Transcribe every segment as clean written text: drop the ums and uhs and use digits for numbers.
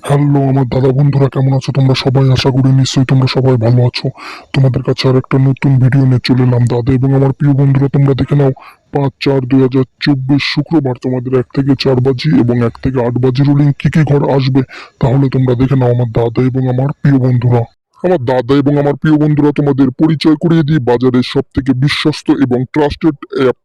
Hello আমার দাদা বন্ধুরা, কেমন আছো তোমরা সবাই? আশা করি নিশ্চয়ই তোমরা সবাই ভালো আছো। তোমাদের কাছে আর একটা নতুন ভিডিও নিয়ে চলে এলাম। দাদা এবং আমার প্রিয় বন্ধুরা, তোমরা দেখে নাও 5/4/2024 শুক্রবার তোমাদের 1 থেকে 4 বাজি এবং 1 থেকে 8 বাজি রুলিং কি কি ঘর আসবে, তাহলে তোমরা দেখে নাও আমার দাদা এবং আমার প্রিয় বন্ধুরা। আমার দাদা এবং আমার প্রিয় বন্ধুরা, তোমাদের পরিচয় করিয়ে দিই বাজারের সব থেকে বিশ্বস্ত এবং ট্রাস্টেড অ্যাপ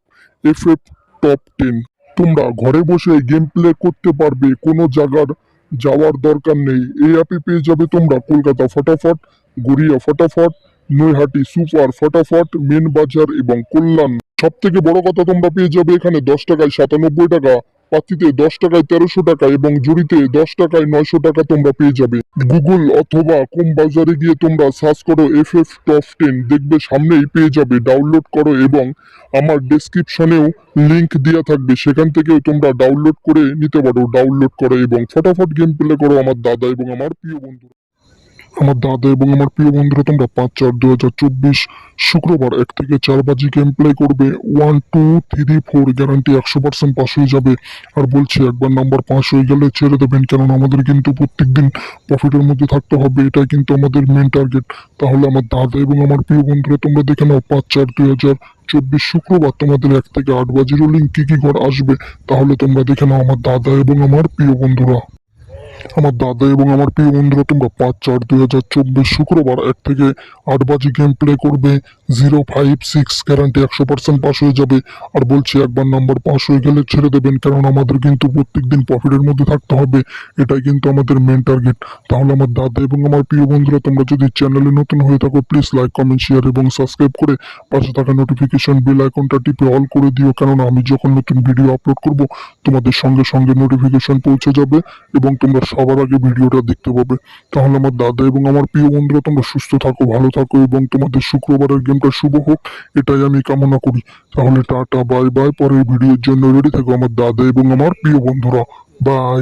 FF টপ 10। তোমরা ঘরে বসে গেম প্লে করতে পারবে, কোনো জায়গার যাওয়ার দরকার নেই। এই অ্যাপে পেয়ে যাবে তোমরা কলকাতা ফটাফট, গড়িয়া ফটাফট, নৈহাটি সুপার ফটাফট, মেন বাজার এবং কল্যাণ। সব থেকে বড় কথা, তোমরা পেয়ে যাবে এখানে 10 টাকায় 97 টাকা, পাতিতে 10 টাকায় 1300 টাকা এবং জুড়িতে 10 টাকায় 900 টাকা তোমরা পেয়ে যাবে। গুগল অথবা কম বাজারে গিয়ে তোমরা সার্চ করো FF টপ 10, দেখবে সামনেই পেয়ে যাবে। ডাউনলোড করো এবং আমার ডেসক্রিপশনেও লিংক দেওয়া থাকবে, সেখান থেকেও তোমরা ডাউনলোড করে নিতে পারো। ডাউনলোড করো এবং ফটাফট গেম প্লে করো আমার দাদা এবং আমার প্রিয় বন্ধু। আমার দাদা এবং আমার প্রিয় বন্ধুরা, তোমরা 5/4/2024 শুক্রবার 1 থেকে 4 বাজি গেম প্লে করবে। 1 2 3 4 গ্যারান্টি 100% পাস হয়ে যাবে। আর বলছি, একবার নাম্বার পাস হয়ে গেলে ছেড়ে দেবেন, কেননা আমাদের কিন্তু প্রত্যেকদিন প্রফিটের মধ্যে থাকতে হবে, এটাই কিন্তু আমাদের মেন টার্গেট। তাহলে আমার দাদা এবং আমার প্রিয় বন্ধুরা, তোমরা দেখে নাও 5/4/2024 শুক্রবার তোমাদের 1 থেকে 8 বাজি রুলিং কি কি ঘর আসবে, তাহলে তোমরা দেখে নাও আমার দাদা এবং আমার প্রিয় বন্ধুরা। আমার দাদা এবং আমার প্রিয় বন্ধুরা, তোমরা 5/4/2024 শুক্রবার 1 থেকে 8 বাজি গেম প্লে করবে। 056 গ্যারান্টি 100% পাস হয়ে যাবে। আর বলছি, একবার নাম্বার পাস হয়ে গেলে ছেড়ে দেবেন, কারণ আমাদের কিন্তু প্রত্যেকদিন প্রফিটের মধ্যে থাকতে হবে, এটাই কিন্তু আমাদের মেন টার্গেট। তাহলে আমার দাদা এবং আমার প্রিয় বন্ধুরা, তোমরা যদি চ্যানেলে নতুন হয়ে থাকো, প্লিজ লাইক কমেন্ট শেয়ার এবং সাবস্ক্রাইব করে পাশে থাকা নোটিফিকেশন বেল আইকনটা টিপে অল করে দিও, কেননা আমি যখন নতুন ভিডিও আপলোড করব তোমাদের সঙ্গে সঙ্গে নোটিফিকেশন পৌঁছে যাবে এবং তোমরা সবার আগে ভিডিওটা দেখতে পাবে। তাহলে আমার দাদা এবং আমার প্রিয় বন্ধুরা, তোমরা সুস্থ থাকো, ভালো থাকো এবং তোমাদের শুক্রবারের গেমটা শুভ হোক, এটাই আমি কামনা করি। তাহলে টাটা, বাই বাই। পরের ভিডিওর জন্য রেডি থাকো আমার দাদা এবং আমার প্রিয় বন্ধুরা। বাই।